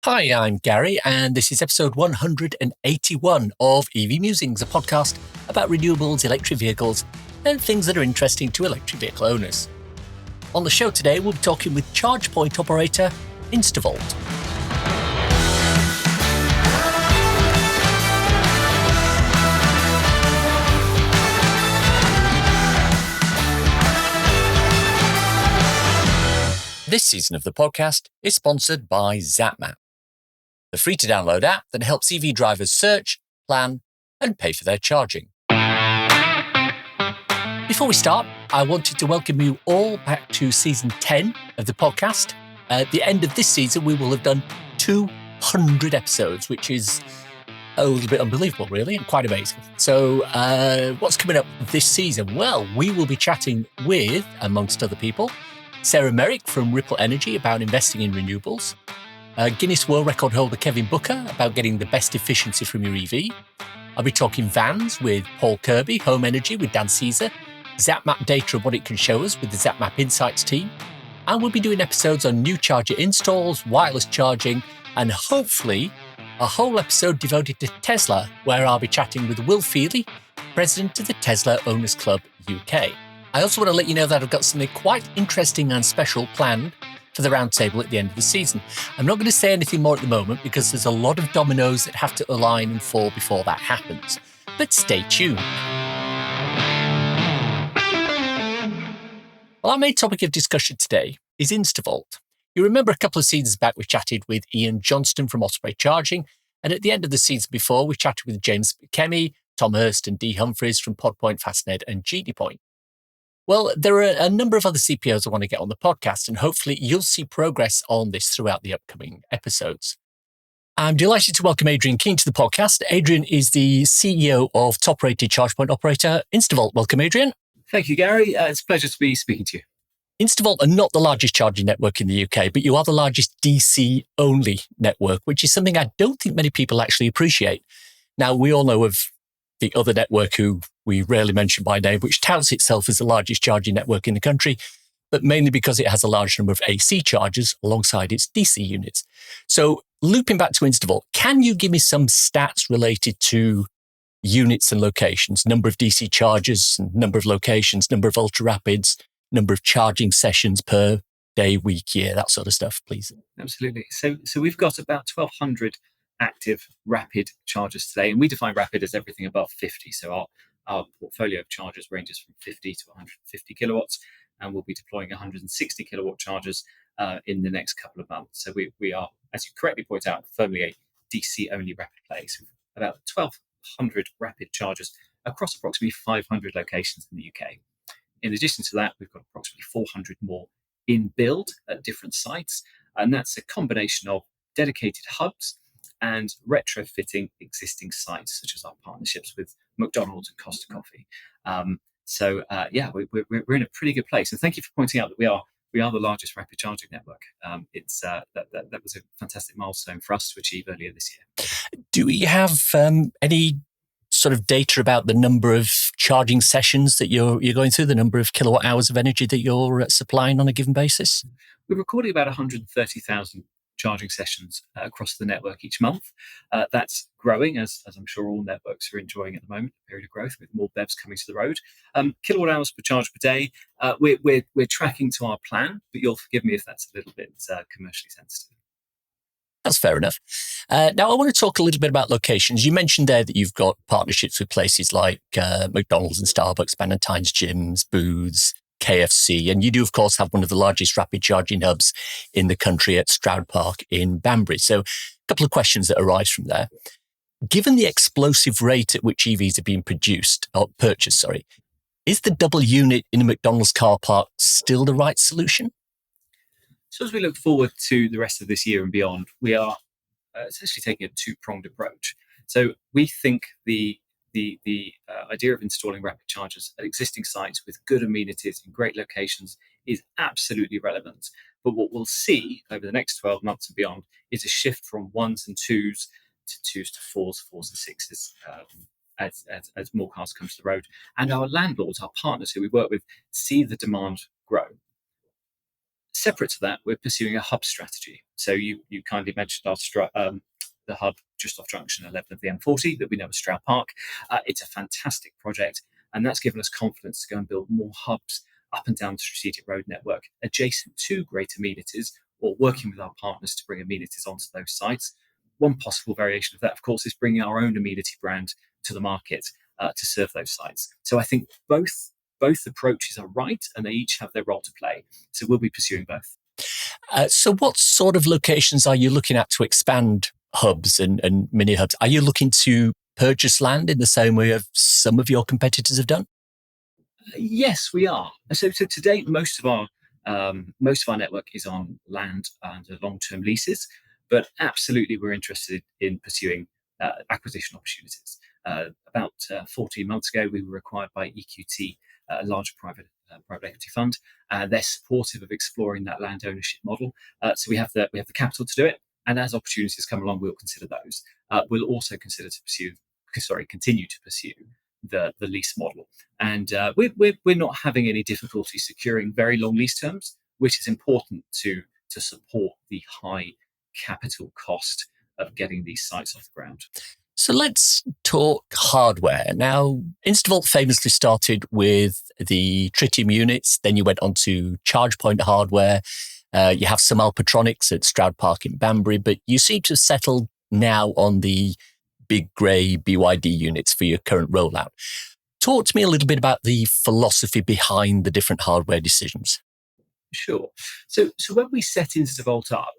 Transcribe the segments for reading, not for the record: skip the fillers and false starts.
Hi, I'm Gary, and this is episode 181 of EV Musings, a podcast about renewables, electric vehicles, and things that are interesting to electric vehicle owners. On the show today, we'll be talking with charge point operator Instavolt. This season of the podcast is sponsored by ZapMap, the free-to-download app that helps EV drivers search, plan, and pay for their charging. Before we start, I wanted to welcome you all back to season 10 of the podcast. At the end of this season, we will have done 200 episodes, which is a little bit unbelievable, really, and quite amazing. So what's coming up this season? Well, we will be chatting with, amongst other people, Sarah Merrick from Ripple Energy about investing in renewables, Guinness World Record holder Kevin Booker about getting the best efficiency from your EV. I'll be talking vans with Paul Kirby, Home Energy with Dan Caesar, ZapMap data and what it can show us with the ZapMap Insights team. And we'll be doing episodes on new charger installs, wireless charging, and hopefully a whole episode devoted to Tesla, where I'll be chatting with Will Feely, president of the Tesla Owners Club UK. I also want to let you know that I've got something quite interesting and special planned for the roundtable at the end of the season. I'm not going to say anything more at the moment because there's a lot of dominoes that have to align and fall before that happens. But stay tuned. Well, our main topic of discussion today is Instavolt. You remember a couple of seasons back we chatted with Ian Johnston from Motorway Charging, and at the end of the season before we chatted with James Kemi, Tom Hurst and Dee Humphreys from PodPoint, Fastned and GDPoint. Well, there are a number of other CPOs I want to get on the podcast, and hopefully you'll see progress on this throughout the upcoming episodes. I'm delighted to welcome Adrian Keene to the podcast. Adrian is the CEO of top-rated charge point operator Instavolt. Welcome, Adrian. Thank you, Gary. It's a pleasure to be speaking to you. Instavolt are not the largest charging network in the UK, but you are the largest DC-only network, which is something I don't think many people actually appreciate. Now, we all know of the other network who we rarely mention by name, which touts itself as the largest charging network in the country, but mainly because it has a large number of AC chargers alongside its DC units. So looping back to Instavolt, can you give me some stats related to units and locations, number of DC chargers, number of locations, number of ultra rapids, number of charging sessions per day, week, year, that sort of stuff, please? Absolutely. So we've got about 1,200 active rapid chargers today, and we define rapid as everything above 50. So our portfolio of chargers ranges from 50 to 150 kilowatts, and we'll be deploying 160 kilowatt chargers in the next couple of months. So we are, as you correctly point out, firmly a DC-only rapid play. So about 1,200 rapid chargers across approximately 500 locations in the UK. In addition to that, we've got approximately 400 more in build at different sites, and that's a combination of dedicated hubs and retrofitting existing sites, such as our partnerships with McDonald's and Costa Coffee. We're in a pretty good place. And thank you for pointing out that we are the largest rapid charging network. That was a fantastic milestone for us to achieve earlier this year. Do we have any sort of data about the number of charging sessions that you're going through, the number of kilowatt hours of energy that you're supplying on a given basis? We're recording about 130,000 charging sessions across the network each month. That's growing, as I'm sure all networks are enjoying at the moment, a period of growth with more BEVs coming to the road. Kilowatt hours per charge per day, we're tracking to our plan, but you'll forgive me if that's a little bit commercially sensitive. That's fair enough. Now, I want to talk a little bit about locations. You mentioned there that you've got partnerships with places like McDonald's and Starbucks, Bannatyne's gyms, Booths, KFC, and you do, of course, have one of the largest rapid charging hubs in the country at Stroud Park in Banbury. So a couple of questions that arise from there. Given the explosive rate at which EVs are being purchased, is the double unit in a McDonald's car park still the right solution? So as we look forward to the rest of this year and beyond, we are essentially taking a two-pronged approach. So we think the idea of installing rapid chargers at existing sites with good amenities in great locations is absolutely relevant. But what we'll see over the next 12 months and beyond is a shift from ones and twos to fours and sixes as more cars come to the road. And our landlords, our partners who we work with, see the demand grow. Separate to that, we're pursuing a hub strategy. So you kindly mentioned the hub just off junction 11 of the M40 that we know as Stroud Park. It's a fantastic project, and that's given us confidence to go and build more hubs up and down the strategic road network adjacent to great amenities, or working with our partners to bring amenities onto those sites. One possible variation of that, of course, is bringing our own amenity brand to the market to serve those sites. So I think both approaches are right, and they each have their role to play. So we'll be pursuing both. So what sort of locations are you looking at to expand hubs and mini hubs? Are you looking to purchase land in the same way of some of your competitors have done? Yes, we are. So to date, most of our network is on land under long-term leases, but absolutely we're interested in pursuing acquisition opportunities. About 14 months ago, we were acquired by EQT, a large private equity fund. They're supportive of exploring that land ownership model. So we have the capital to do it, and as opportunities come along, we'll consider those. We'll also continue to pursue the lease model, and we're not having any difficulty securing very long lease terms, which is important to support the high capital cost of getting these sites off the ground. So let's talk hardware. Now, Instavolt famously started with the tritium units, then you went on to charge point hardware. You have some Alpatronics at Stroud Park in Banbury, but you seem to have settled now on the big grey BYD units for your current rollout. Talk to me a little bit about the philosophy behind the different hardware decisions. Sure. So when we set Instavolt up,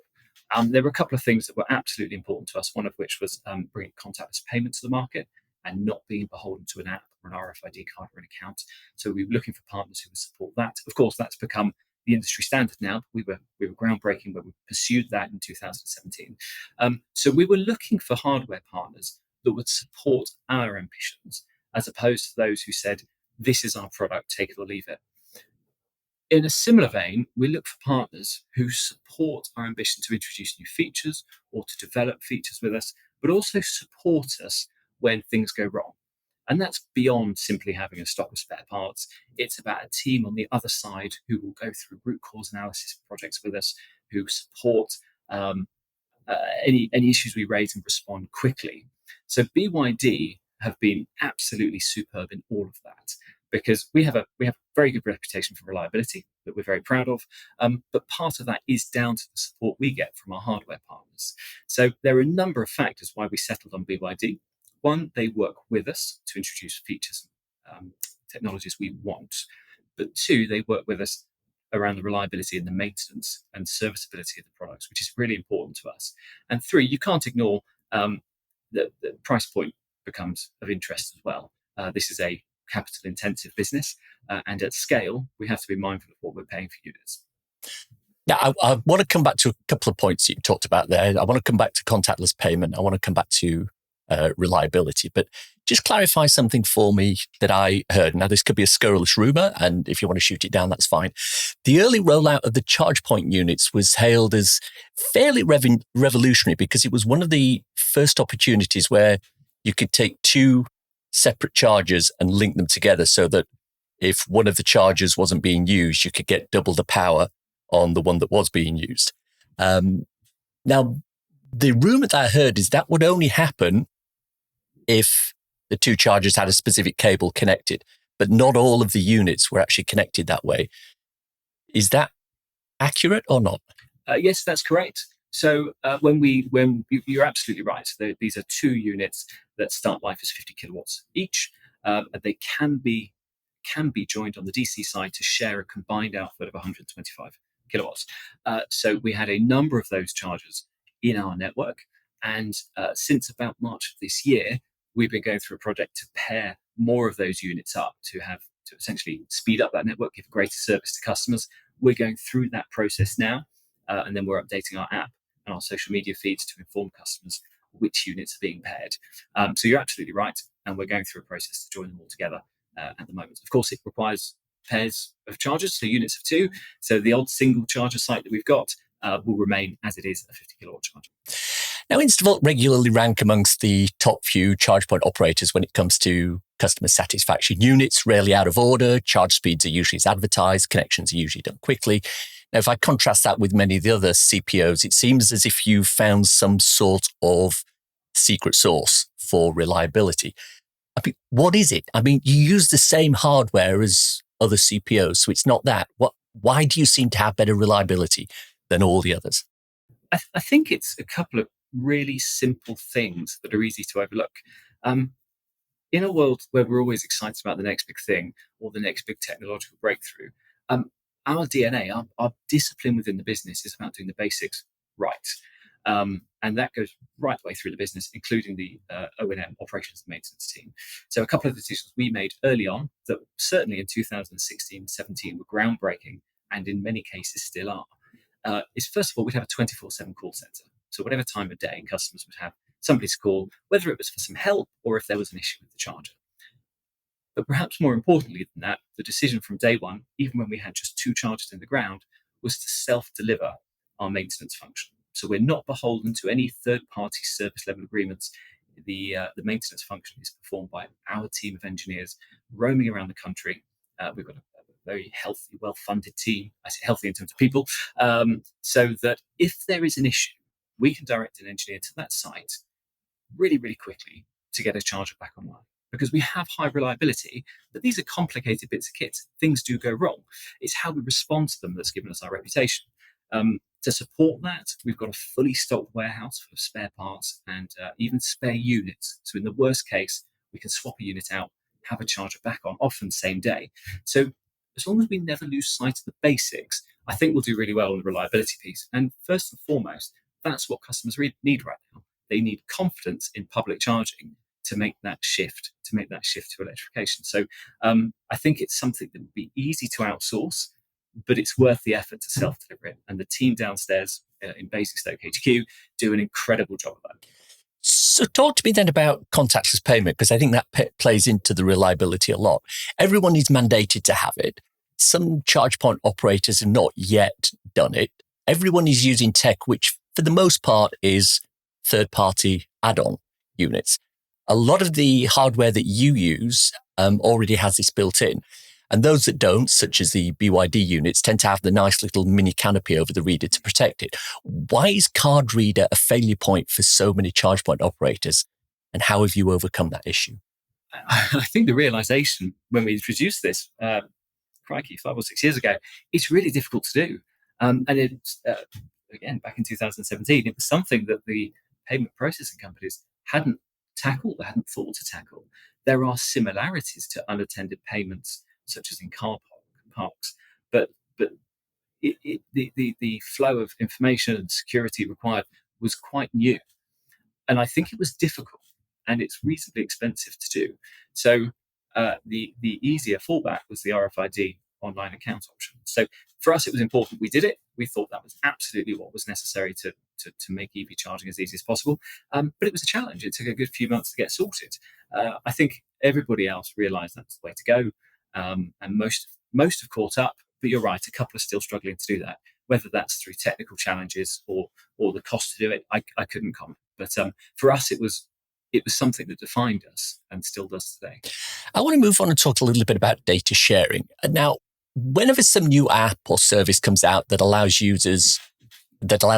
there were a couple of things that were absolutely important to us, one of which was bringing contactless payment to the market and not being beholden to an app or an RFID card or an account. So we were looking for partners who would support that. Of course, that's become the industry standard now. We were groundbreaking, but we pursued that in 2017. So we were looking for hardware partners that would support our ambitions, as opposed to those who said, this is our product, take it or leave it. In a similar vein, we look for partners who support our ambition to introduce new features or to develop features with us, but also support us when things go wrong. And that's beyond simply having a stock of spare parts. It's about a team on the other side who will go through root cause analysis projects with us, who support any issues we raise and respond quickly. So BYD have been absolutely superb in all of that, because we have a very good reputation for reliability that we're very proud of. But part of that is down to the support we get from our hardware partners. So there are a number of factors why we settled on BYD. One, they work with us to introduce features and technologies we want. But two, they work with us around the reliability and the maintenance and serviceability of the products, which is really important to us. And three, you can't ignore the price point becomes of interest as well. This is a capital intensive business, and at scale, we have to be mindful of what we're paying for units. Now, I want to come back to a couple of points that you talked about there. I want to come back to contactless payment. I want to come back to reliability, but just clarify something for me that I heard. Now, this could be a scurrilous rumor, and if you want to shoot it down, that's fine. The early rollout of the charge point units was hailed as fairly revolutionary because it was one of the first opportunities where you could take two separate chargers and link them together so that if one of the chargers wasn't being used, you could get double the power on the one that was being used. Now, the rumor that I heard is that would only happen if the two chargers had a specific cable connected, but not all of the units were actually connected that way. Is that accurate or not? Yes, that's correct. So you're absolutely right. These are two units that start life as 50 kilowatts each. They can be joined on the DC side to share a combined output of 125 kilowatts. So we had a number of those chargers in our network, and since about March of this year, we've been going through a project to pair more of those units up to essentially speed up that network, give greater service to customers. We're going through that process now, and then we're updating our app and our social media feeds to inform customers which units are being paired. So you're absolutely right, and we're going through a process to join them all together at the moment. Of course, it requires pairs of chargers, so units of two. So the old single charger site that we've got will remain as it is, a 50 kilowatt charger. Now, Instavolt regularly rank amongst the top few charge point operators when it comes to customer satisfaction. Units rarely out of order, charge speeds are usually as advertised, connections are usually done quickly. Now, if I contrast that with many of the other CPOs, it seems as if you found some sort of secret sauce for reliability. I mean, what is it? I mean, you use the same hardware as other CPOs, so it's not that. Why do you seem to have better reliability than all the others? I think it's a couple of really simple things that are easy to overlook. Um, in a world where we're always excited about the next big thing or the next big technological breakthrough, um, our DNA, our discipline within the business is about doing the basics right. And that goes right the way through the business, including the O&M operations and maintenance team. So a couple of decisions we made early on that certainly in 2016-17 were groundbreaking and in many cases still are, is first of all, we'd have a 24/7 call center. So whatever time of day customers would have somebody to call, whether it was for some help or if there was an issue with the charger. But perhaps more importantly than that, the decision from day one, even when we had just 2 chargers in the ground, was to self-deliver our maintenance function. So we're not beholden to any third-party service level agreements. The maintenance function is performed by our team of engineers roaming around the country. We've got a very healthy, well-funded team. I say healthy in terms of people, so that if there is an issue, we can direct an engineer to that site really, really quickly to get a charger back online. Because we have high reliability, but these are complicated bits of kit. Things do go wrong. It's how we respond to them that's given us our reputation. To support that, we've got a fully stocked warehouse full of spare parts and even spare units. So in the worst case, we can swap a unit out, have a charger back on, often same day. So as long as we never lose sight of the basics, I think we'll do really well on the reliability piece. And first and foremost, that's what customers need right now. They need confidence in public charging to make that shift to electrification. So I think it's something that would be easy to outsource, but it's worth the effort to self-deliver it. And the team downstairs in Basingstoke HQ do an incredible job of that. So talk to me then about contactless payment, because I think that plays into the reliability a lot. Everyone is mandated to have it. Some charge point operators have not yet done it. Everyone is using tech, which for the most part is third-party add-on units. A lot of the hardware that you use already has this built in. And those that don't, such as the BYD units, tend to have the nice little mini canopy over the reader to protect it. Why is card reader a failure point for so many charge point operators? And how have you overcome that issue? I think the realization when we introduced this, crikey, 5 or 6 years ago, it's really difficult to do. And it's, again, back in 2017, it was something that the payment processing companies hadn't tackled, they hadn't thought to tackle. There are similarities to unattended payments, such as in car parks, but the flow of information and security required was quite new, and I think it was difficult, and it's reasonably expensive to do. So the easier fallback was the RFID online account option. So for us, it was important we did it. We thought that was absolutely what was necessary to make EV charging as easy as possible. But it was a challenge. It took a good few months to get sorted. I think everybody else realised that's the way to go, and most have caught up. But you're right, a couple are still struggling to do that. Whether that's through technical challenges or the cost to do it, I couldn't comment. But for us, it was something that defined us and still does today. I want to move on and talk a little bit about data sharing. Now, whenever some new app or service comes out that allows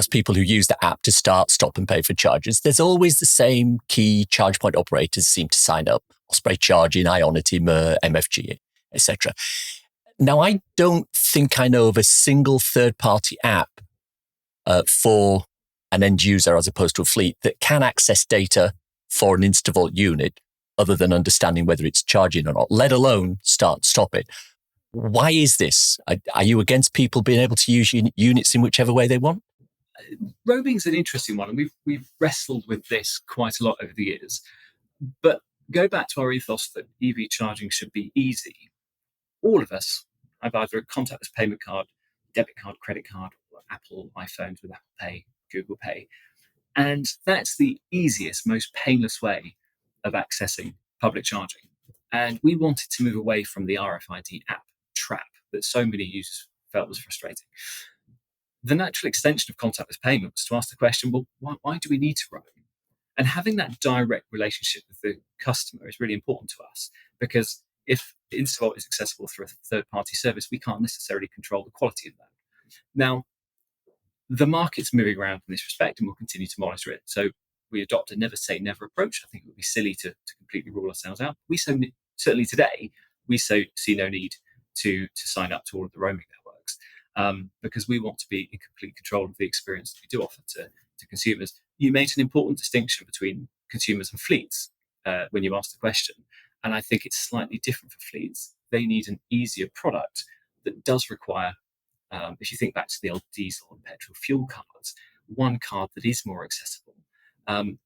people who use the app to start, stop and pay for charges, there's always the same key charge point operators seem to sign up. Osprey Charging, Ionity, Mer, MFG, etc. Now, I don't think I know of a single third-party app for an end user as opposed to a fleet that can access data for an Instavolt unit other than understanding whether it's charging or not, let alone stop it. Why is this? Are you against people being able to use units in whichever way they want? Roaming's an interesting one, and we've wrestled with this quite a lot over the years. But go back to our ethos that EV charging should be easy. All of us have either a contactless payment card, debit card, credit card, or Apple iPhones with Apple Pay, Google Pay. And that's the easiest, most painless way of accessing public charging. And we wanted to move away from the RFID app trap that so many users felt was frustrating. The natural extension of contactless payment was to ask the question, well, why do we need to roam? And having that direct relationship with the customer is really important to us, because if Instavolt is accessible through a third-party service, we can't necessarily control the quality of that. Now, the market's moving around in this respect, and we'll continue to monitor it. So we adopt a never say never approach. I think it would be silly to completely rule ourselves out. Certainly today, we see no need to sign up to all of the roaming networks, because we want to be in complete control of the experience that we do offer to consumers. You made an important distinction between consumers and fleets when you asked the question, and I think it's slightly different for fleets. They need an easier product that does require, if you think back to the old diesel and petrol fuel cards, one card that is more accessible.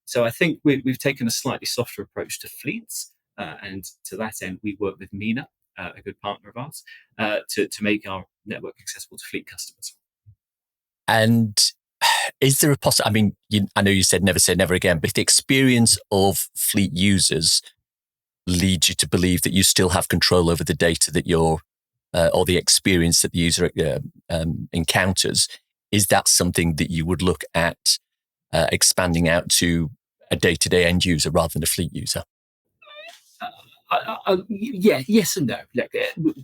So I think we've taken a slightly softer approach to fleets, and to that end, we work with MENA, a good partner of ours, to make our network accessible to fleet customers. And is there a I mean, I know you said never say never again, but the experience of fleet users leads you to believe that you still have control over the data that you're, or the experience that the user encounters. Is that something that you would look at expanding out to a day-to-day end user rather than a fleet user? Yes and no. Look,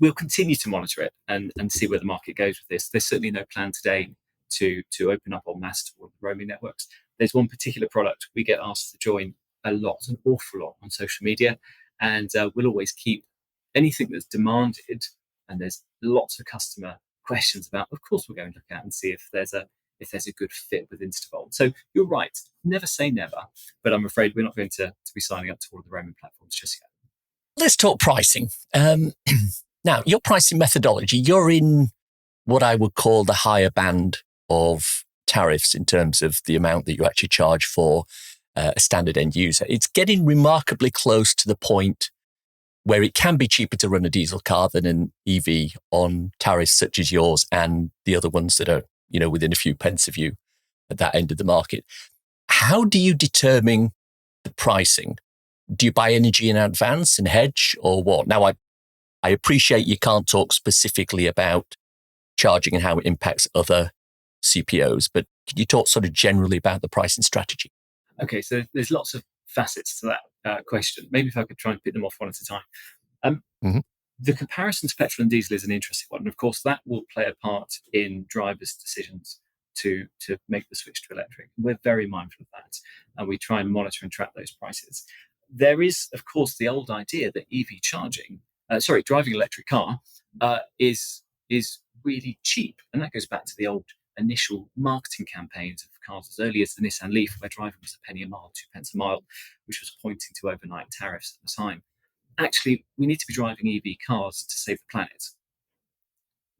we'll continue to monitor it and see where the market goes with this. There's certainly no plan today to open up en masse toward roaming networks. There's one particular product we get asked to join an awful lot on social media, and we'll always keep anything that's demanded, and there's lots of customer questions about. Of course, we'll go and look at and see if there's a good fit with Instavolt. So you're right, never say never, but I'm afraid we're not going to be signing up to all of the roaming platforms just yet. Let's talk pricing. Now, your pricing methodology, you're in what I would call the higher band of tariffs in terms of the amount that you actually charge for a standard end user. It's getting remarkably close to the point where it can be cheaper to run a diesel car than an EV on tariffs such as yours and the other ones that are, within a few pence of you at that end of the market. How do you determine the pricing? Do you buy energy in advance and hedge, or what? Now, I appreciate you can't talk specifically about charging and how it impacts other CPOs, but can you talk sort of generally about the pricing strategy? Okay, so there's lots of facets to that question. Maybe if I could try and pick them off one at a time. The comparison to petrol and diesel is an interesting one. And of course, that will play a part in drivers' decisions to make the switch to electric. We're very mindful of that, and we try and monitor and track those prices. There is, of course, the old idea that driving an electric car is really cheap. And that goes back to the old initial marketing campaigns of cars as early as the Nissan Leaf, where driving was a penny a mile, 2 pence a mile, which was pointing to overnight tariffs at the time. Actually, we need to be driving EV cars to save the planet,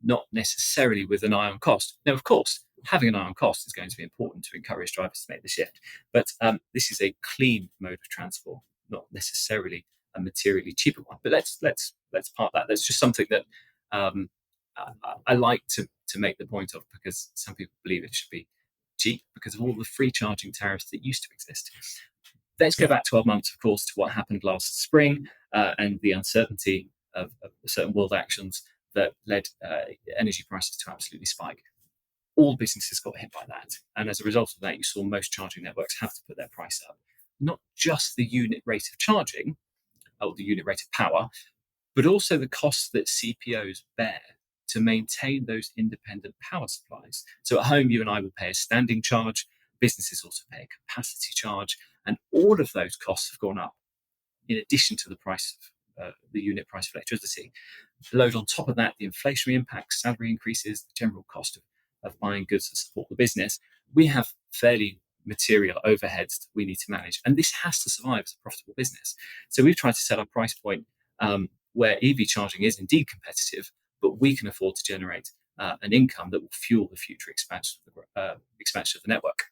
not necessarily with an eye on cost. Now, of course, having an eye on cost is going to be important to encourage drivers to make the shift. But this is a clean mode of transport, not necessarily a materially cheaper one. But let's park that. That's just something that I like to make the point of, because some people believe it should be cheap because of all the free charging tariffs that used to exist. Let's go back 12 months, of course, to what happened last spring and the uncertainty of certain world actions that led energy prices to absolutely spike. All businesses got hit by that. And as a result of that, you saw most charging networks have to put their price up. Not just the unit rate of charging, or the unit rate of power, but also the costs that CPOs bear to maintain those independent power supplies. So at home, you and I will pay a standing charge. Businesses also pay a capacity charge. And all of those costs have gone up in addition to the price of the unit price of electricity. Load on top of that the inflationary impacts, salary increases, the general cost of buying goods to support the business. We have fairly material overheads that we need to manage. And this has to survive as a profitable business. So we've tried to set our price point where EV charging is indeed competitive, but we can afford to generate an income that will fuel the future expansion of the network.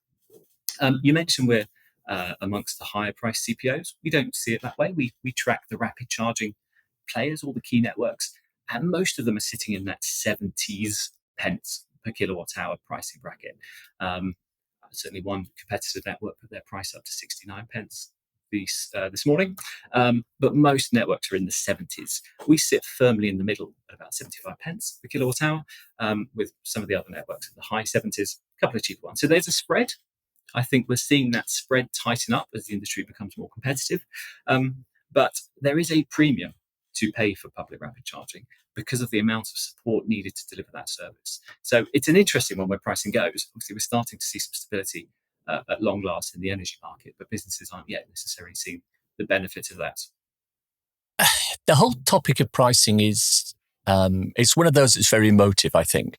You mentioned we're amongst the higher price CPOs. We don't see it that way. We track the rapid charging players, all the key networks, and most of them are sitting in that 70s pence per kilowatt hour pricing bracket. Certainly one competitive network put their price up to 69 pence this morning, but most networks are in the 70s. We sit firmly in the middle at about 75 pence per kilowatt hour, with some of the other networks in the high 70s, a couple of cheaper ones. So there's a spread. I think we're seeing that spread tighten up as the industry becomes more competitive. But there is a premium to pay for public rapid charging because of the amount of support needed to deliver that service. So it's an interesting one where pricing goes. Obviously, we're starting to see some stability at long last in the energy market, but businesses aren't yet necessarily seeing the benefit of that. The whole topic of pricing is it's one of those that's very emotive, I think.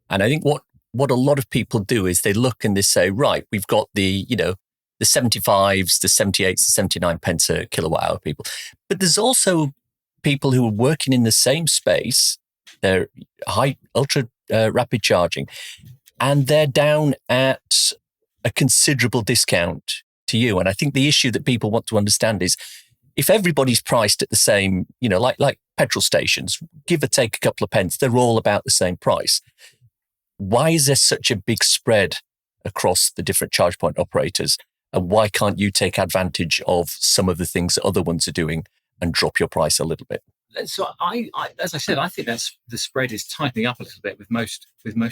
And I think what a lot of people do is they look and they say, right, we've got the 75s, the 78s, the 79 pence a kilowatt hour people. But there's also people who are working in the same space. They're high, ultra rapid charging, and they're down at a considerable discount to you. And I think the issue that people want to understand is if everybody's priced at the same, like petrol stations, give or take a couple of pence, they're all about the same price. Why is there such a big spread across the different charge point operators? And why can't you take advantage of some of the things that other ones are doing and drop your price a little bit? So I as I said, I think that's the spread is tightening up a little bit with most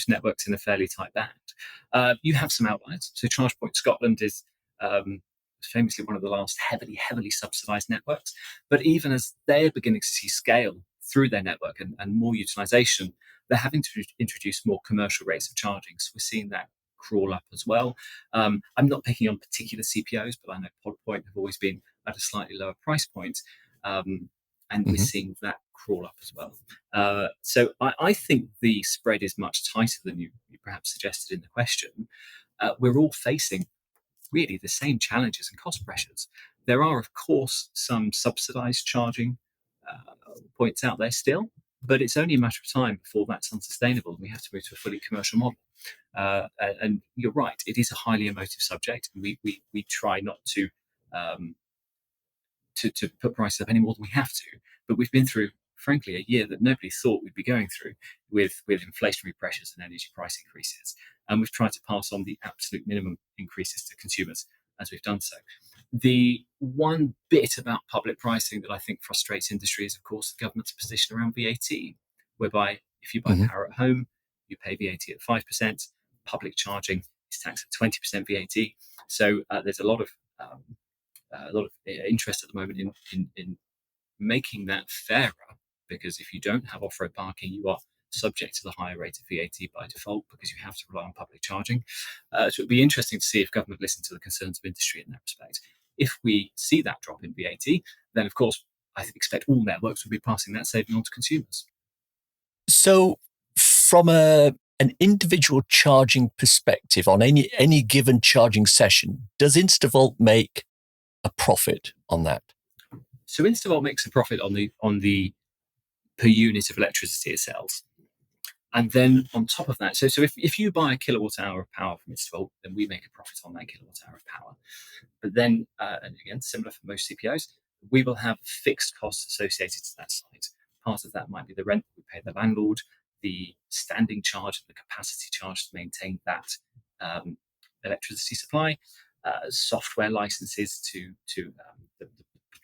networks in a fairly tight band. You have some outliers. So ChargePoint Scotland is famously one of the last heavily subsidised networks. But even as they're beginning to see scale through their network and more utilisation, they're having to introduce more commercial rates of charging. So we're seeing that crawl up as well. I'm not picking on particular CPOs, but I know PodPoint have always been at a slightly lower price point. And we're seeing that crawl up as well. So I think the spread is much tighter than you perhaps suggested in the question. We're all facing really the same challenges and cost pressures. There are, of course, some subsidised charging points out there still, but it's only a matter of time before that's unsustainable. We have to move to a fully commercial model. And you're right, it is a highly emotive subject. We try not to put prices up any more than we have to. But we've been through, frankly, a year that nobody thought we'd be going through with inflationary pressures and energy price increases. And we've tried to pass on the absolute minimum increases to consumers as we've done so. The one bit about public pricing that I think frustrates industry is, of course, the government's position around VAT, whereby if you buy power at home, you pay VAT at 5%. Public charging is taxed at 20% VAT. So there's a lot of interest at the moment in making that fairer, because if you don't have off-road parking, you are subject to the higher rate of VAT by default because you have to rely on public charging. So it'd be interesting to see if government listens to the concerns of industry in that respect. If we see that drop in VAT, then of course I expect all networks will be passing that saving on to consumers. So from an individual charging perspective on any given charging session, does Instavolt make a profit on that? So Instavolt makes a profit on the per unit of electricity it sells. And then on top of that, so if you buy a kilowatt hour of power from Instavolt, then we make a profit on that kilowatt hour of power. But then, and again, similar for most CPOs, we will have fixed costs associated to that site. Part of that might be the rent we pay the landlord, the standing charge, the capacity charge to maintain that electricity supply, software licenses to the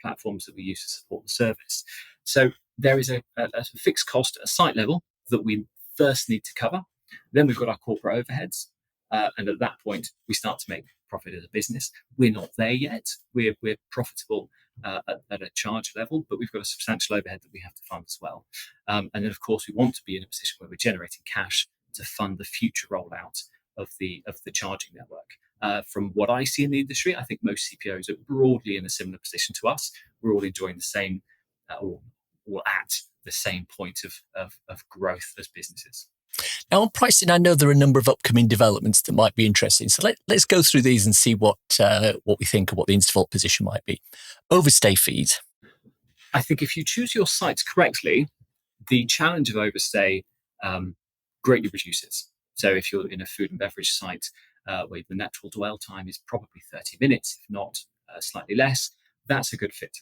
platforms that we use to support the service. So there is a fixed cost at a site level that we first need to cover. Then we've got our corporate overheads. And at that point, we start to make profit as a business. We're not there yet. We're profitable at a charge level, but we've got a substantial overhead that we have to fund as well. And then, of course, we want to be in a position where we're generating cash to fund the future rollout of the charging network. From what I see in the industry, I think most CPOs are broadly in a similar position to us. We're all enjoying the same, or at the same point of growth as businesses. Now, on pricing, I know there are a number of upcoming developments that might be interesting. So let's go through these and see what we think of what the Instavolt position might be. Overstay fees. I think if you choose your sites correctly, the challenge of overstay greatly reduces. So if you're in a food and beverage site where the natural dwell time is probably 30 minutes, if not slightly less, that's a good fit to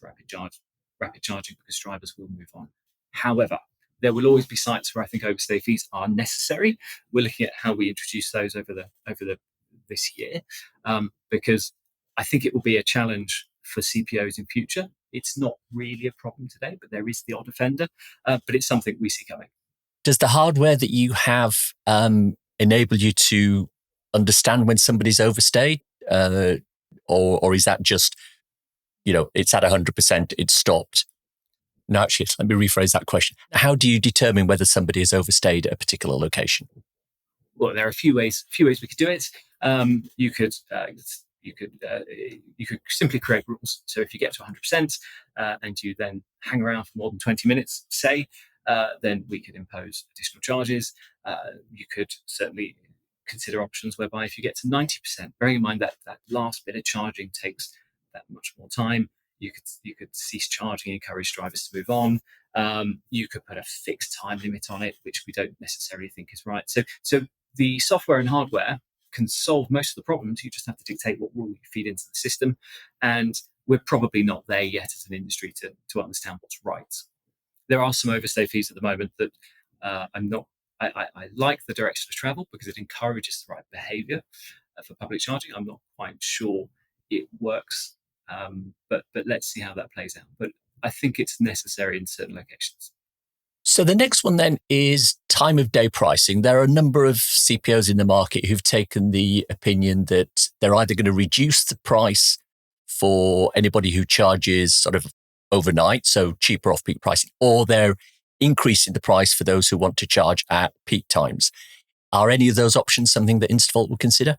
rapid charging because drivers will move on. However, there will always be sites where I think overstay fees are necessary. We're looking at how we introduce those over this year, because I think it will be a challenge for CPOs in future. It's not really a problem today, but there is the odd offender. But it's something we see coming. Does the hardware that you have enable you to understand when somebody's overstayed, or is that just, it's at 100%, it's stopped? No, actually, let me rephrase that question. How do you determine whether somebody has overstayed at a particular location? Well, there are a few ways we could do it. You could simply create rules. So if you get to 100% and you then hang around for more than 20 minutes, say, then we could impose additional charges. You could certainly consider options whereby if you get to 90%, bearing in mind that that last bit of charging takes that much more time, you could cease charging, encourage drivers to move on. You could put a fixed time limit on it, which we don't necessarily think is right. So the software and hardware can solve most of the problems. You just have to dictate what rule you feed into the system. And we're probably not there yet as an industry to understand what's right. There are some overstay fees at the moment that I'm not. I like the direction of travel because it encourages the right behaviour for public charging. I'm not quite sure it works, but let's see how that plays out. But I think it's necessary in certain locations. So the next one then is time of day pricing. There are a number of CPOs in the market who've taken the opinion that they're either going to reduce the price for anybody who charges sort of overnight, so cheaper off-peak pricing, or they're increasing the price for those who want to charge at peak times. Are any of those options something that Instavolt will consider?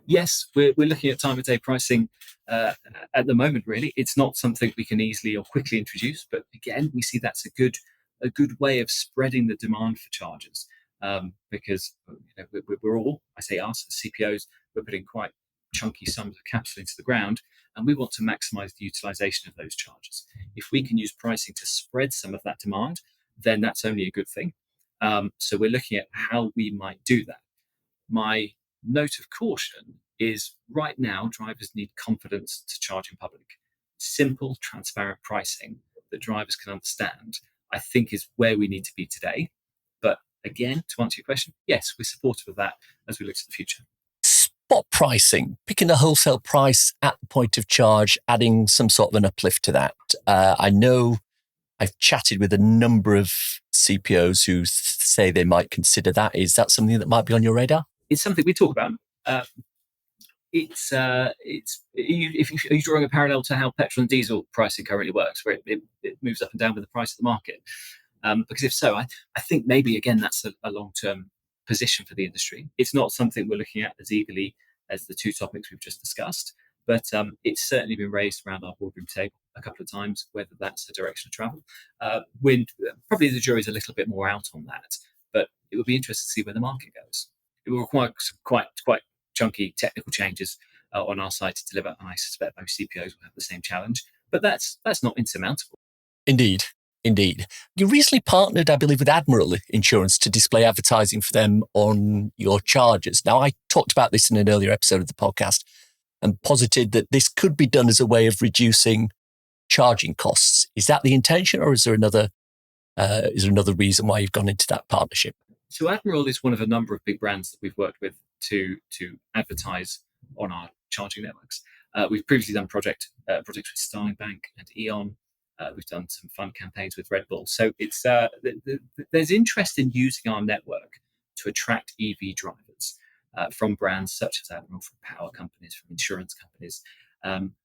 Yes, we're looking at time of day pricing at the moment. Really, it's not something we can easily or quickly introduce, but again, we see that's a good way of spreading the demand for chargers, because we're all, I say us, as CPOs, we're putting quite chunky sums of capital into the ground, and we want to maximise the utilisation of those chargers. If we can use pricing to spread some of that demand, then that's only a good thing. So we're looking at how we might do that. My note of caution is right now, drivers need confidence to charge in public. Simple, transparent pricing that drivers can understand, I think, is where we need to be today. But again, to answer your question, yes, we're supportive of that as we look to the future. Spot pricing, picking a wholesale price at the point of charge, adding some sort of an uplift to that. I know I've chatted with a number of CPOs who say they might consider that. Is that something that might be on your radar? It's something we talk about. Are you drawing a parallel to how petrol and diesel pricing currently works, where it moves up and down with the price of the market? Because if so, I think maybe again that's a long-term position for the industry. It's not something we're looking at as eagerly as the two topics we've just discussed, but it's certainly been raised around our boardroom table a couple of times, whether that's the direction of travel. Probably the jury's a little bit more out on that, but it would be interesting to see where the market goes. It will require some quite chunky technical changes on our side to deliver, and I suspect most CPOs will have the same challenge, but that's not insurmountable. Indeed. You recently partnered, I believe, with Admiral Insurance to display advertising for them on your chargers. Now, I talked about this in an earlier episode of the podcast and posited that this could be done as a way of reducing charging costs. Is that the intention, or is there another reason why you've gone into that partnership? So Admiral is one of a number of big brands that we've worked with to advertise on our charging networks. We've previously done projects with Starling Bank and E.ON. We've done some fun campaigns with Red Bull. So it's there's interest in using our network to attract EV drivers from brands such as Admiral, from power companies, from insurance companies.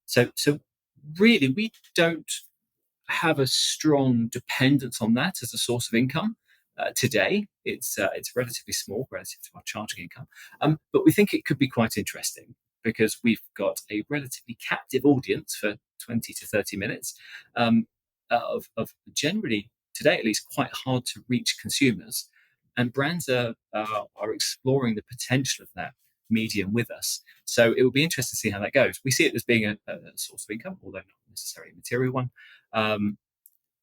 So really, we don't have a strong dependence on that as a source of income. Today, it's relatively small relative to our charging income, but we think it could be quite interesting because we've got a relatively captive audience for 20 to 30 minutes of generally, today at least, quite hard to reach consumers, and brands are exploring the potential of that medium with us. So it will be interesting to see how that goes. We see it as being a source of income, although not necessarily a material one.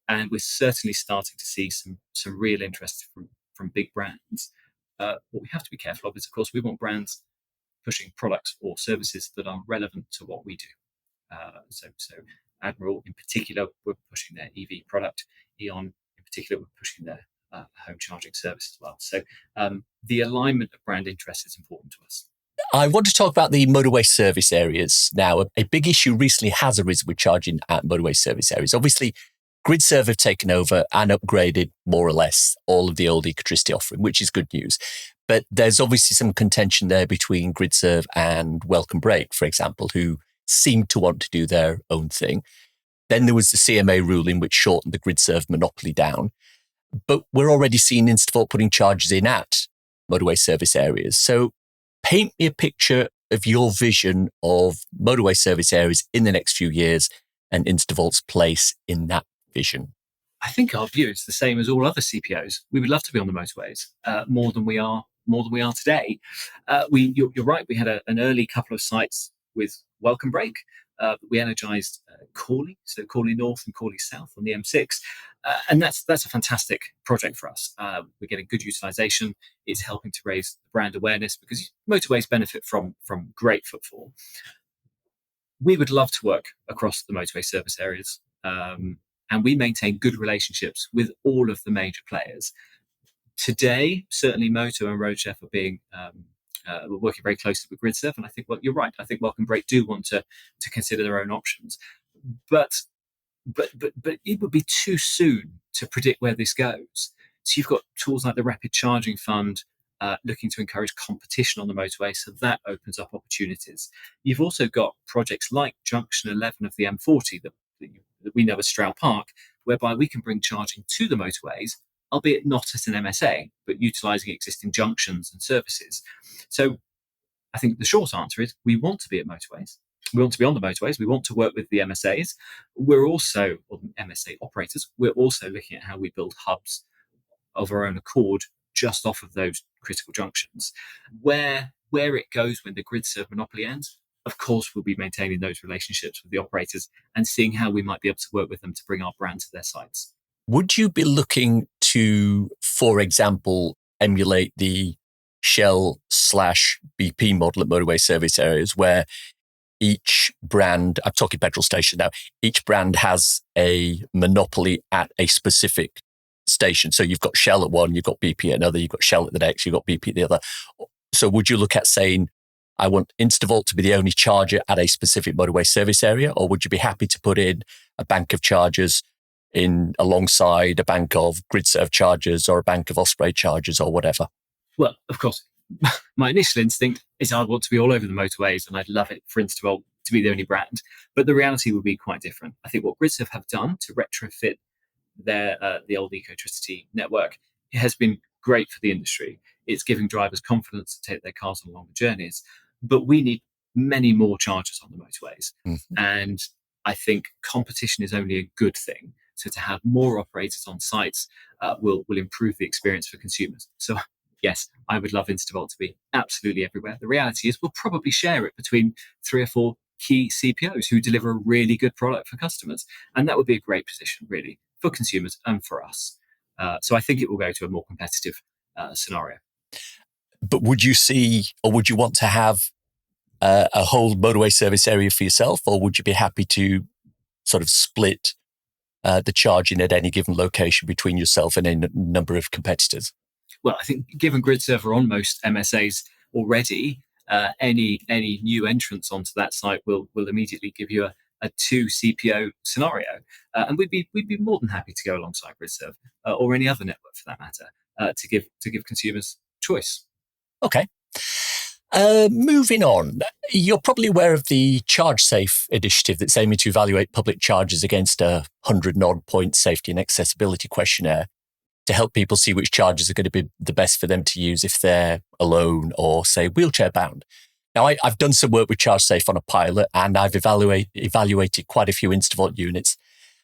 And we're certainly starting to see some real interest from big brands. What we have to be careful of is, of course, we want brands pushing products or services that are relevant to what we do. So Admiral in particular, we're pushing their EV product. E.ON in particular, we're pushing their home charging service as well. So the alignment of brand interest is important to us. I want to talk about the motorway service areas now. A big issue recently has arisen with charging at motorway service areas. Obviously, GridServe have taken over and upgraded more or less all of the old Ecotricity offering, which is good news. But there's obviously some contention there between GridServe and Welcome Break, for example, who seem to want to do their own thing. Then there was the CMA ruling, which shortened the grid serve monopoly down. But we're already seeing Instavolt putting chargers in at motorway service areas. So paint me a picture of your vision of motorway service areas in the next few years and Instavolt's place in that vision. I think our view is the same as all other CPOs. We would love to be on the motorways more than we are today. You're right. We had an early couple of sites with welcome break. We energised Cawley, so Cawley North and Cawley South on the M6, and that's a fantastic project for us. We're getting good utilisation. It's helping to raise brand awareness because motorways benefit from great footfall. We would love to work across the motorway service areas. And we maintain good relationships with all of the major players. Today, certainly Moto and RoadChef are being we're working very closely with GridServe, and I think you're right. I think Welcome Break do want to consider their own options, but it would be too soon to predict where this goes. So you've got tools like the Rapid Charging Fund looking to encourage competition on the motorway, so that opens up opportunities. You've also got projects like Junction 11 of the M40 that we know as Stroud Park, whereby we can bring charging to the motorways, albeit not at an MSA, but utilising existing junctions and services. So I think the short answer is we want to be at motorways. We want to be on the motorways. We want to work with the MSAs. We're also, or MSA operators, we're also looking at how we build hubs of our own accord just off of those critical junctions. Where it goes when the grid serve monopoly ends, of course, we'll be maintaining those relationships with the operators and seeing how we might be able to work with them to bring our brand to their sites. Would you be looking to, for example, emulate the Shell/BP model at motorway service areas where each brand, I'm talking petrol station now, each brand has a monopoly at a specific station? So you've got Shell at one, you've got BP at another, you've got Shell at the next, you've got BP at the other. So would you look at saying, I want Instavolt to be the only charger at a specific motorway service area? Or would you be happy to put in a bank of chargers in alongside a bank of GridServe chargers or a bank of Osprey chargers or whatever? Well, of course, my initial instinct is I want to be all over the motorways and I'd love it for Instavolt to be the only brand. But the reality would be quite different. I think what GridServe have done to retrofit the old Ecotricity network, it has been great for the industry. It's giving drivers confidence to take their cars on longer journeys. But we need many more chargers on the motorways. Mm-hmm. And I think competition is only a good thing. So to have more operators on sites will improve the experience for consumers. So yes, I would love Instavolt to be absolutely everywhere. The reality is we'll probably share it between 3 or 4 key CPOs who deliver a really good product for customers. And that would be a great position, really, for consumers and for us. So I think it will go to a more competitive scenario. But would you see, or would you want to have a whole motorway service area for yourself, or would you be happy to sort of split the charging at any given location between yourself and a number of competitors? Well, I think given GridServe are on most MSAs already, any new entrants onto that site will immediately give you a 2 CPO scenario, and we'd be more than happy to go alongside GridServe or any other network for that matter to give consumers choice. Okay. Moving on, you're probably aware of the ChargeSafe initiative that's aiming to evaluate public chargers against a 100-odd point safety and accessibility questionnaire to help people see which chargers are going to be the best for them to use if they're alone or, say, wheelchair bound. Now, I've done some work with ChargeSafe on a pilot, and I've evaluated quite a few Instavolt units,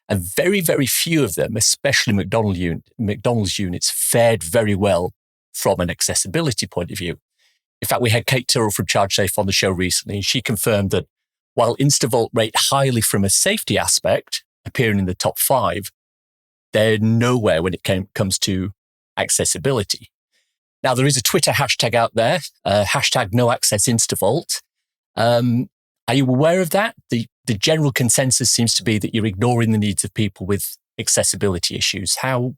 and very, very few of them, especially McDonald's units, fared very well from an accessibility point of view. In fact, we had Kate Tyrrell from ChargeSafe on the show recently, and she confirmed that while Instavolt rate highly from a safety aspect, appearing in the top 5, they're nowhere when it comes to accessibility. Now, there is a Twitter hashtag out there, hashtag #NoAccessInstavolt. Are you aware of that? The general consensus seems to be that you're ignoring the needs of people with accessibility issues. How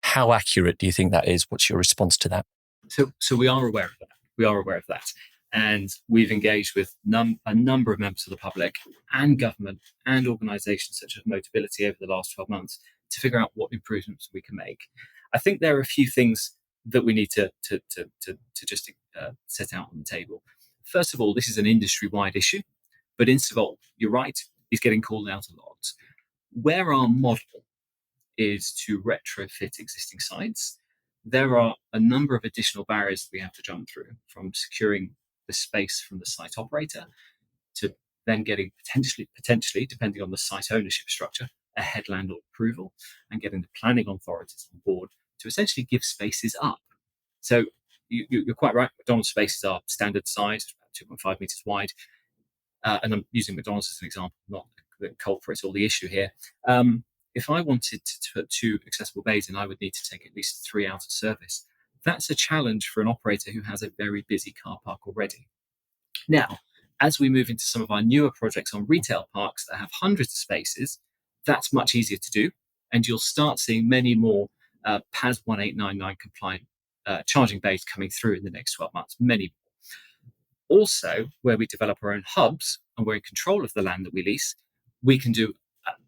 accurate do you think that is? What's your response to that? So we are aware of that. We are aware of that. And we've engaged with a number of members of the public and government and organisations such as Motability over the last 12 months to figure out what improvements we can make. I think there are a few things that we need to just set out on the table. First of all, this is an industry-wide issue, but Instavolt, you're right, is getting called out a lot. Where our model is to retrofit existing sites, there are a number of additional barriers that we have to jump through, from securing the space from the site operator to then getting potentially, depending on the site ownership structure, a head landlord approval, and getting the planning authorities on board to essentially give spaces up. So you're quite right. McDonald's spaces are standard size, about 2.5 meters wide. And I'm using McDonald's as an example, not the culprit or the issue here. If I wanted to put 2 accessible bays in, I would need to take at least 3 out of service. That's a challenge for an operator who has a very busy car park already. Now, as we move into some of our newer projects on retail parks that have hundreds of spaces, that's much easier to do. And you'll start seeing many more PAS 1899 compliant charging bays coming through in the next 12 months, many. Also, where we develop our own hubs and we're in control of the land that we lease, we can do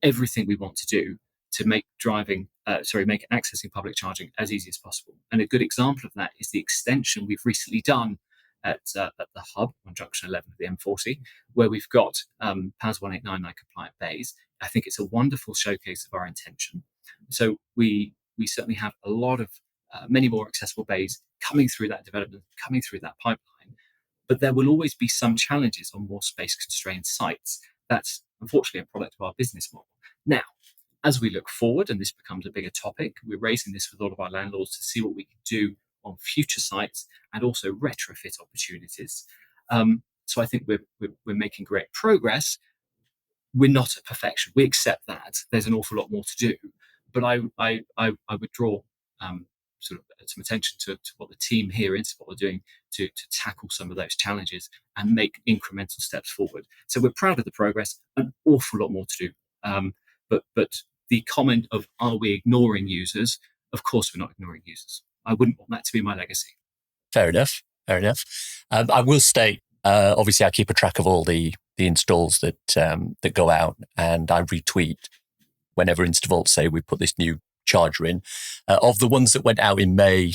everything we want to do to make make accessing public charging as easy as possible. And a good example of that is the extension we've recently done at the hub on junction 11 of the M40, where we've got PAS 1899 compliant bays. I think it's a wonderful showcase of our intention. So we certainly have a lot of many more accessible bays coming through that development, coming through that pipeline. But there will always be some challenges on more space-constrained sites. That's unfortunately a product of our business model. Now, as we look forward, and this becomes a bigger topic, we're raising this with all of our landlords to see what we can do on future sites and also retrofit opportunities. So I think we're making great progress. We're not at perfection. We accept that. There's an awful lot more to do. But I would draw sort of some attention to what the team here in Instavolt are doing to tackle some of those challenges and make incremental steps forward. So we're proud of the progress, an awful lot more to do. But the comment of, are we ignoring users? Of course we're not ignoring users. I wouldn't want that to be my legacy. Fair enough. I will state, obviously I keep a track of all the installs that go out, and I retweet whenever Instavolt say we put this new charger in. Of the ones that went out in May,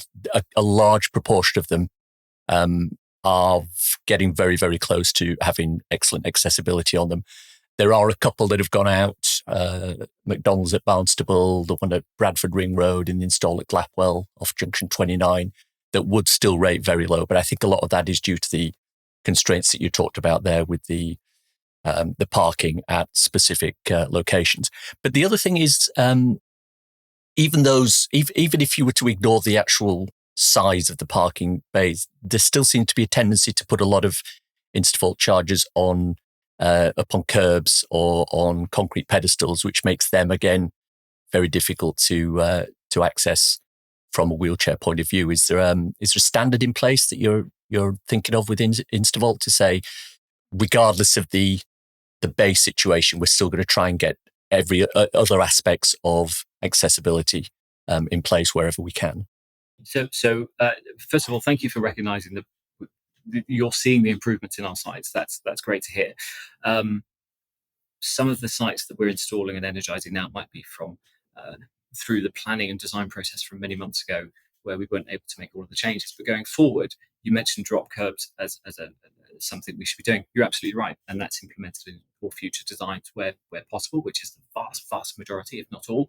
a large proportion of them are getting very, very close to having excellent accessibility on them. There are a couple that have gone out, McDonald's at Barnstable, the one at Bradford Ring Road, and the install at Glapwell off Junction 29, that would still rate very low. But I think a lot of that is due to the constraints that you talked about there with the parking at specific locations. But the other thing is, even if you were to ignore the actual size of the parking bays, there still seems to be a tendency to put a lot of Instavolt chargers on upon curbs or on concrete pedestals, which makes them again very difficult to access from a wheelchair point of view. Is there a standard in place that you're thinking of within Instavolt to say, regardless of the base situation, we're still going to try and get every other aspects of accessibility in place wherever we can? So first of all, thank you for recognizing that you're seeing the improvements in our sites. That's great to hear. Some of the sites that we're installing and energizing now might be from through the planning and design process from many months ago, where we weren't able to make all of the changes. But going forward, you mentioned drop curbs as something we should be doing. You're absolutely right, and that's implemented in all future designs where possible, which is the vast majority, if not all.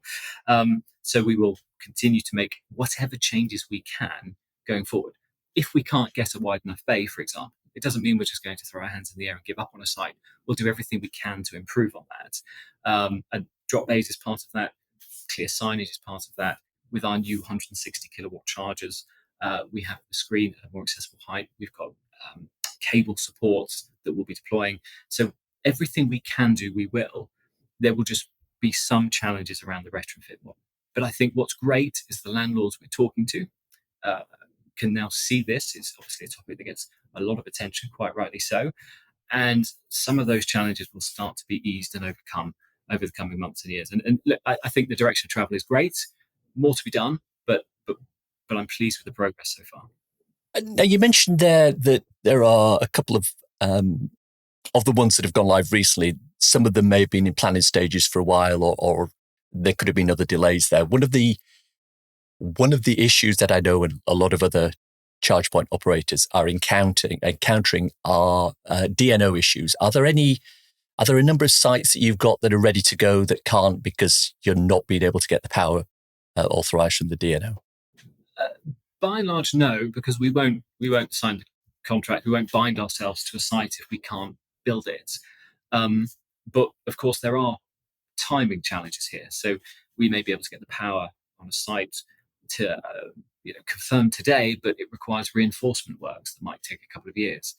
So we will continue to make whatever changes we can going forward. If we can't get a wide enough bay, for example, it doesn't mean we're just going to throw our hands in the air and give up on a site. We'll do everything we can to improve on that. And drop bays is part of that. Clear signage is part of that. With our new 160 kilowatt chargers, we have the screen at a more accessible height. We've got cable supports that we'll be deploying. So everything we can do, we will. There will just be some challenges around the retrofit one. But I think what's great is the landlords we're talking to can now see this. It's obviously a topic that gets a lot of attention, quite rightly so. And some of those challenges will start to be eased and overcome over the coming months and years. And look, I think the direction of travel is great. More to be done, but I'm pleased with the progress so far. Now, you mentioned there that there are a couple of the ones that have gone live recently. Some of them may have been in planning stages for a while, or there could have been other delays there. One of the issues that I know and a lot of other charge point operators are encountering are DNO issues. Are there any Are there a number of sites that you've got that are ready to go that can't because you're not being able to get the power authorised from the DNO? By and large, no, because we won't sign the contract. We won't bind ourselves to a site if we can't build it. But of course, there are timing challenges here. So we may be able to get the power on a site to confirm today, but it requires reinforcement works that might take a couple of years.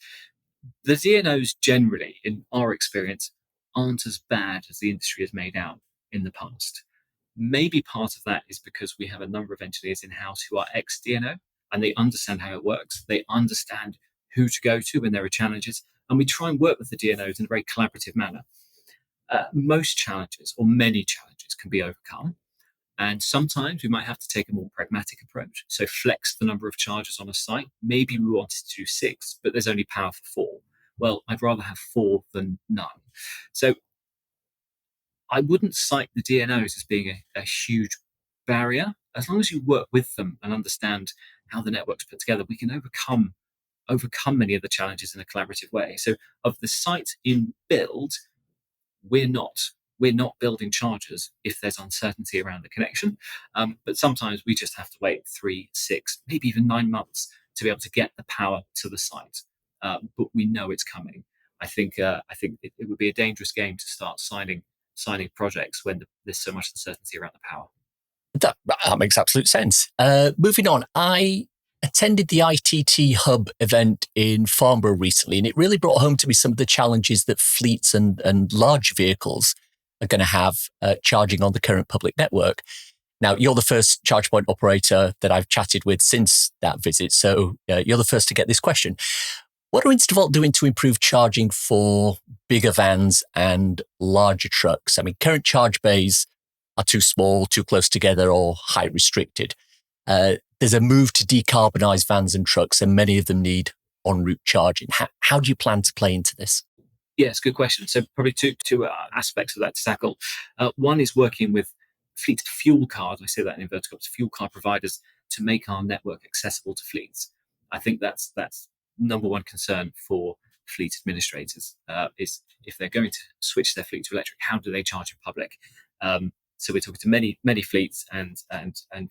The DNOs generally, in our experience, aren't as bad as the industry has made out in the past. Maybe part of that is because we have a number of engineers in-house who are ex-DNO and they understand how it works. They understand who to go to when there are challenges. And we try and work with the DNOs in a very collaborative manner. Most challenges, or many challenges, can be overcome. And sometimes we might have to take a more pragmatic approach. So flex the number of chargers on a site. Maybe we wanted to do 6, but there's only power for 4. Well, I'd rather have 4 than none. So I wouldn't cite the DNOs as being a huge barrier. As long as you work with them and understand how the network's put together, we can overcome many of the challenges in a collaborative way. So of the site in build, we're not building chargers if there's uncertainty around the connection. But sometimes we just have to wait 3, 6, maybe even 9 months to be able to get the power to the site. But we know it's coming. I think it would be a dangerous game to start signing projects when there's so much uncertainty around the power. That makes absolute sense. Moving on, I attended the ITT Hub event in Farnborough recently, and it really brought home to me some of the challenges that fleets and large vehicles are going to have charging on the current public network. Now, you're the first charge point operator that I've chatted with since that visit, so you're the first to get this question. What are Instavolt doing to improve charging for bigger vans and larger trucks? I mean, current charge bays are too small, too close together, or height restricted. There's a move to decarbonize vans and trucks, and many of them need en route charging. How do you plan to play into this? Yes, good question. So probably two aspects of that to tackle. One is working with fleet fuel cards. I say that in inverted commas, fuel card providers, to make our network accessible to fleets. I think that's number one concern for fleet administrators is if they're going to switch their fleet to electric, how do they charge in public? So we're talking to many fleets and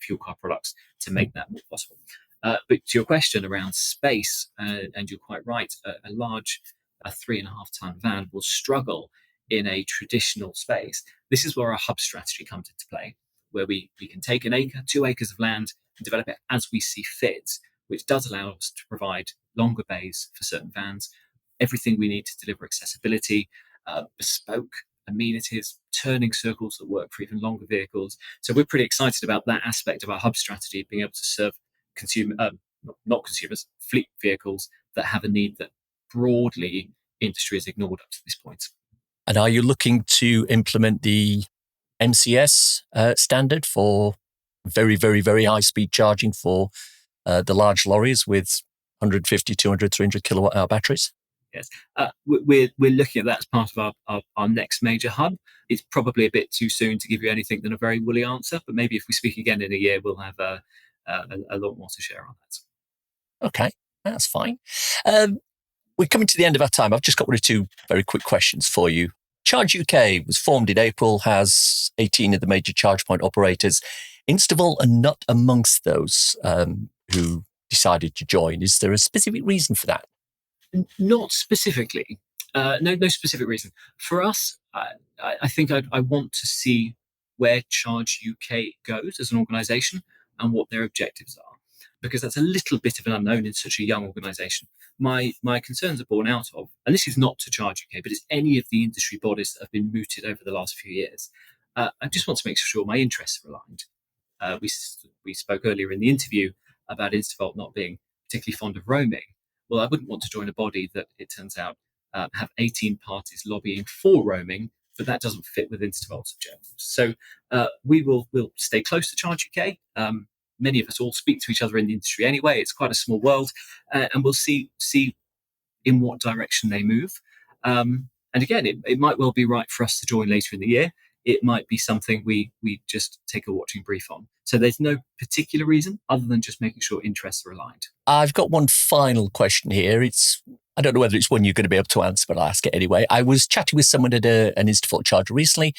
fuel card products to make that more possible. But to your question around space, and you're quite right, a large 3.5 ton van will struggle in a traditional space. This is where our hub strategy comes into play, where we can take an acre, 2 acres of land and develop it as we see fit, which does allow us to provide longer bays for certain vans, everything we need to deliver accessibility, bespoke amenities, turning circles that work for even longer vehicles. So we're pretty excited about that aspect of our hub strategy, being able to serve not consumers, fleet vehicles that have a need that broadly industry has ignored up to this point. And are you looking to implement the MCS standard for very, very, very high speed charging for the large lorries with 150, 200, 300 kilowatt hour batteries? Yes, we're looking at that as part of our next major hub. It's probably a bit too soon to give you anything than a very woolly answer, but maybe if we speak again in a year, we'll have a lot more to share on that. Okay, that's fine. We're coming to the end of our time. I've just got 1 or 2 very quick questions for you. Charge UK was formed in April, has 18 of the major charge point operators. Instavolt are not amongst those who decided to join. Is there a specific reason for that? Not specifically. No specific reason. For us, I think I want to see where Charge UK goes as an organisation and what their objectives are, because that's a little bit of an unknown in such a young organisation. My concerns are born out of, and this is not to Charge UK, but it's any of the industry bodies that have been mooted over the last few years. I just want to make sure my interests are aligned. We spoke earlier in the interview about Instavolt not being particularly fond of roaming. Well, I wouldn't want to join a body that, it turns out, have 18 parties lobbying for roaming, but that doesn't fit with Instavolt's objectives. So we'll stay close to Charge UK. Many of us all speak to each other in the industry anyway. It's quite a small world, and we'll see in what direction they move. And again, it might well be right for us to join later in the year. It might be something we just take a watching brief on. So there's no particular reason other than just making sure interests are aligned. I've got one final question here. It's I don't know whether it's one you're going to be able to answer, but I'll ask it anyway. I was chatting with someone at an Instavolt charger recently.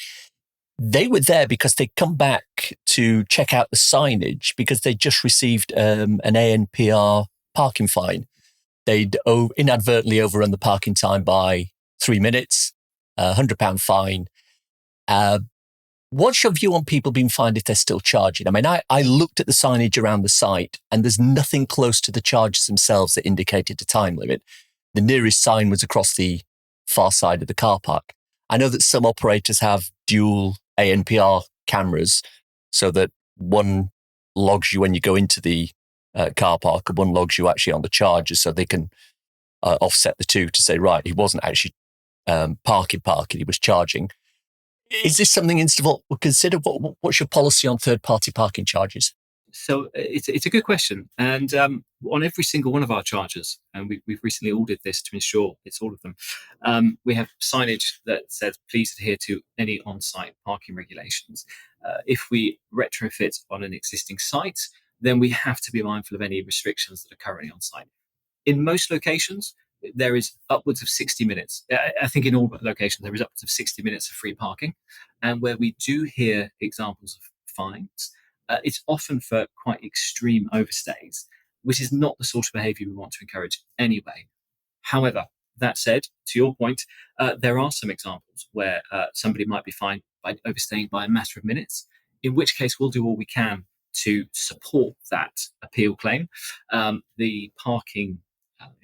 They were there because they'd come back to check out the signage because they'd just received an ANPR parking fine. They'd inadvertently overrun the parking time by 3 minutes, £100 fine. What's your view on people being fined if they're still charging? I mean, I looked at the signage around the site and there's nothing close to the chargers themselves that indicated a time limit. The nearest sign was across the far side of the car park. I know that some operators have dual ANPR cameras so that one logs you when you go into the car park and one logs you actually on the charger so they can offset the two to say, right, he wasn't actually parking, he was charging. Is this something Instavolt would consider? What's your policy on third-party parking charges? So it's a good question. And on every single one of our chargers, and we've recently ordered this to ensure it's all of them, we have signage that says, please adhere to any on-site parking regulations. If we retrofit on an existing site, then we have to be mindful of any restrictions that are currently on site. In most locations, there is upwards of 60 minutes. I think in all locations, there is upwards of 60 minutes of free parking. And where we do hear examples of fines, it's often for quite extreme overstays, which is not the sort of behaviour we want to encourage anyway. However, that said, to your point, there are some examples where somebody might be fined by overstaying by a matter of minutes, in which case we'll do all we can to support that appeal claim. The parking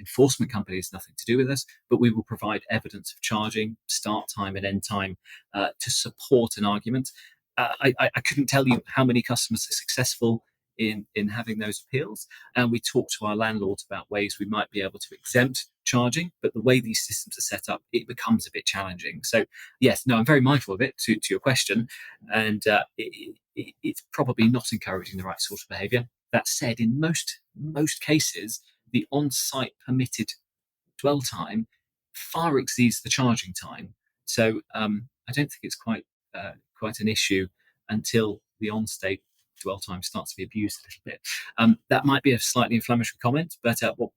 enforcement company has nothing to do with us, but we will provide evidence of charging, start time and end time to support an argument. I couldn't tell you how many customers are successful in having those appeals. And we talk to our landlords about ways we might be able to exempt charging, but the way these systems are set up, it becomes a bit challenging. So yes, no, I'm very mindful of it to your question. And it's probably not encouraging the right sort of behaviour. That said, in most cases, the on-site permitted dwell time far exceeds the charging time. So I don't think it's quite an issue until the on-state dwell time starts to be abused a little bit. That might be a slightly inflammatory comment, but what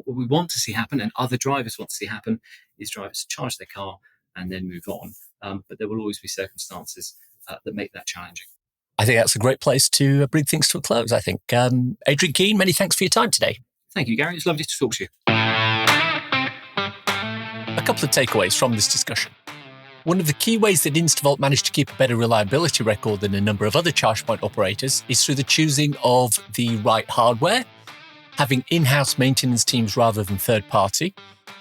we want to see happen, and other drivers want to see happen, is drivers charge their car and then move on. But there will always be circumstances that make that challenging. I think that's a great place to bring things to a close, I think. Adrian Keene, many thanks for your time today. Thank you, Gary. It's lovely to talk to you. A couple of takeaways from this discussion. One of the key ways that Instavolt managed to keep a better reliability record than a number of other charge point operators is through the choosing of the right hardware, having in-house maintenance teams rather than third-party,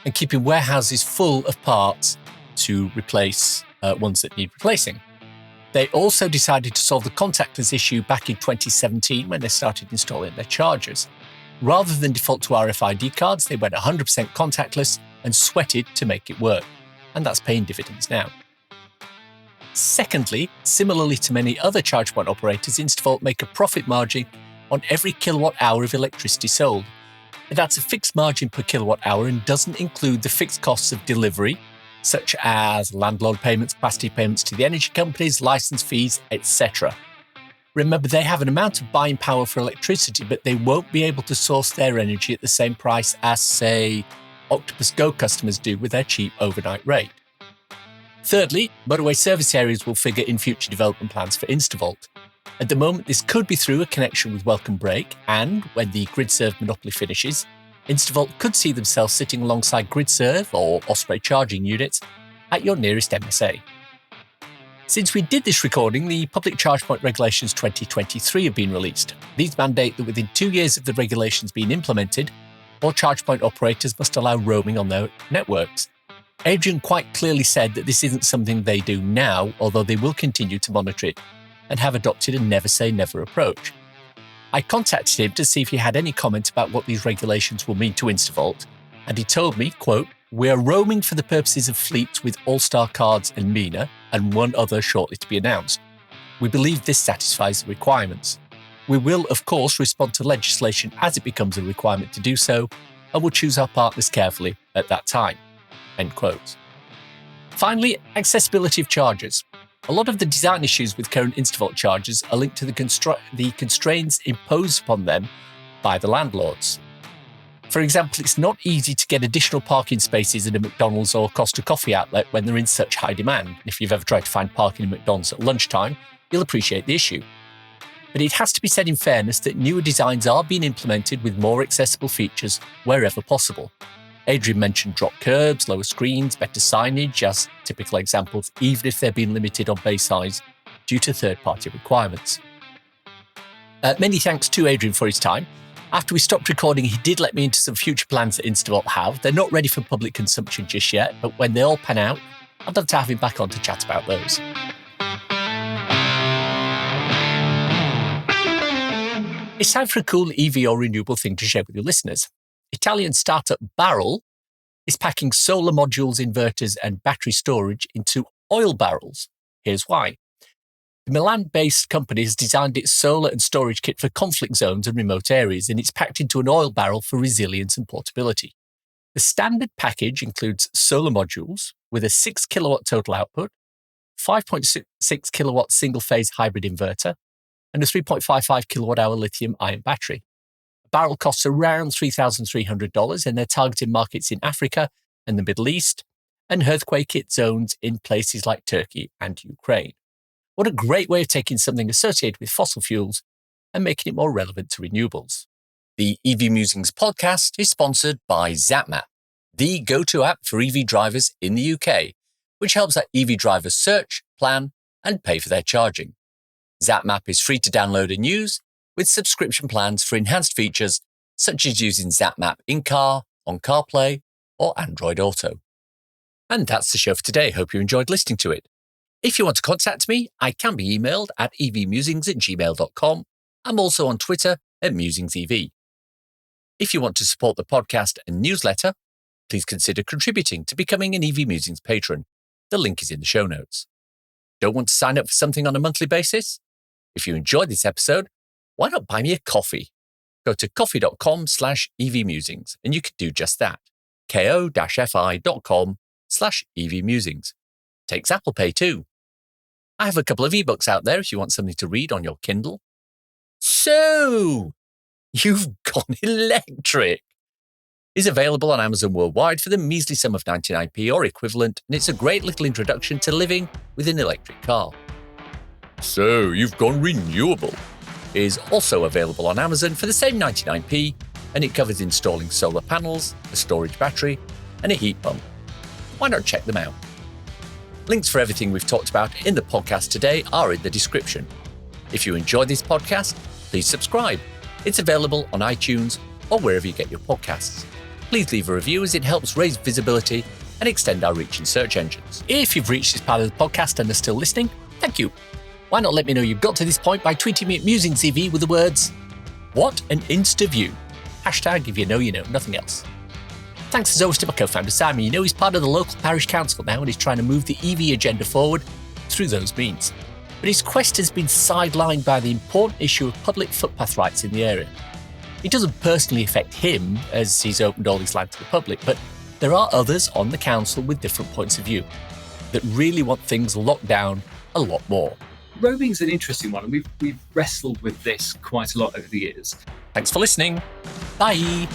and keeping warehouses full of parts to replace ones that need replacing. They also decided to solve the contactless issue back in 2017 when they started installing their chargers. Rather than default to RFID cards, they went 100% contactless and sweated to make it work. And that's paying dividends now. Secondly, similarly to many other charge point operators, Instavolt make a profit margin on every kilowatt hour of electricity sold. And that's a fixed margin per kilowatt hour and doesn't include the fixed costs of delivery, such as landlord payments, capacity payments to the energy companies, license fees, etc. Remember, they have an amount of buying power for electricity, but they won't be able to source their energy at the same price as, say, Octopus Go customers do with their cheap overnight rate. Thirdly, motorway service areas will figure in future development plans for Instavolt. At the moment, this could be through a connection with Welcome Break, and when the GridServe monopoly finishes, Instavolt could see themselves sitting alongside GridServe or Osprey charging units at your nearest MSA. Since we did this recording, the Public Charge Point Regulations 2023 have been released. These mandate that within 2 years of the regulations being implemented, all charge point operators must allow roaming on their networks. Adrian quite clearly said that this isn't something they do now, although they will continue to monitor it and have adopted a never say never approach. I contacted him to see if he had any comments about what these regulations will mean to Instavolt, and he told me, quote, "We are roaming for the purposes of fleets with All-Star cards and MENA, and one other shortly to be announced. We believe this satisfies the requirements. We will, of course, respond to legislation as it becomes a requirement to do so, and will choose our partners carefully at that time." End quote. Finally, accessibility of chargers. A lot of the design issues with current Instavolt chargers are linked to the constraints imposed upon them by the landlords. For example, it's not easy to get additional parking spaces at a McDonald's or Costa Coffee outlet when they're in such high demand. If you've ever tried to find parking at McDonald's at lunchtime, you'll appreciate the issue. But it has to be said in fairness that newer designs are being implemented with more accessible features wherever possible. Adrian mentioned drop curbs, lower screens, better signage as typical examples, even if they're being limited on bay size due to third-party requirements. Many thanks to Adrian for his time. After we stopped recording, he did let me into some future plans that Instavolt have. They're not ready for public consumption just yet, but when they all pan out, I'd love to have him back on to chat about those. It's time for a cool EV or renewable thing to share with your listeners. Italian startup Barrel is packing solar modules, inverters, and battery storage into oil barrels. Here's why. The Milan-based company has designed its solar and storage kit for conflict zones and remote areas, and it's packed into an oil barrel for resilience and portability. The standard package includes solar modules with a 6 kilowatt total output, 5.6 kilowatt single-phase hybrid inverter, and a 3.55 kilowatt-hour lithium-ion battery. A barrel costs around $3,300, and they're targeting markets in Africa and the Middle East, and earthquake-hit zones in places like Turkey and Ukraine. What a great way of taking something associated with fossil fuels and making it more relevant to renewables. The EV Musings podcast is sponsored by ZapMap, the go-to app for EV drivers in the UK, which helps our EV drivers search, plan, and pay for their charging. ZapMap is free to download and use, with subscription plans for enhanced features such as using ZapMap in-car, on CarPlay, or Android Auto. And that's the show for today. Hope you enjoyed listening to it. If you want to contact me, I can be emailed at evmusings@gmail.com. I'm also on Twitter at MusingsEV. If you want to support the podcast and newsletter, please consider contributing to becoming an EV Musings patron. The link is in the show notes. Don't want to sign up for something on a monthly basis? If you enjoyed this episode, why not buy me a coffee? Go to coffee.com/EVmusings and you can do just that. ko-fi.com/EVmusings. Takes Apple Pay too. I have a couple of ebooks out there if you want something to read on your Kindle. So, you've gone electric. It's available on Amazon worldwide for the measly sum of 99p or equivalent, and it's a great little introduction to living with an electric car. So, you've gone renewable is also available on Amazon for the same 99p, and it covers installing solar panels, a storage battery, and a heat pump. Why not check them out? Links for everything we've talked about in the podcast today are in the description. If you enjoy this podcast, please subscribe. It's available on iTunes or wherever you get your podcasts. Please leave a review as it helps raise visibility and extend our reach in search engines. If you've reached this part of the podcast and are still listening, thank you. Why not let me know you've got to this point by tweeting me at MusingsEV with the words, "What an Insta-view." Hashtag if you know, nothing else. Thanks as always to my co-founder Simon. You know he's part of the local parish council now and he's trying to move the EV agenda forward through those means. But his quest has been sidelined by the important issue of public footpath rights in the area. It doesn't personally affect him as he's opened all his land to the public, but there are others on the council with different points of view that really want things locked down a lot more. Roaming's an interesting one, and we've wrestled with this quite a lot over the years. Thanks for listening. Bye.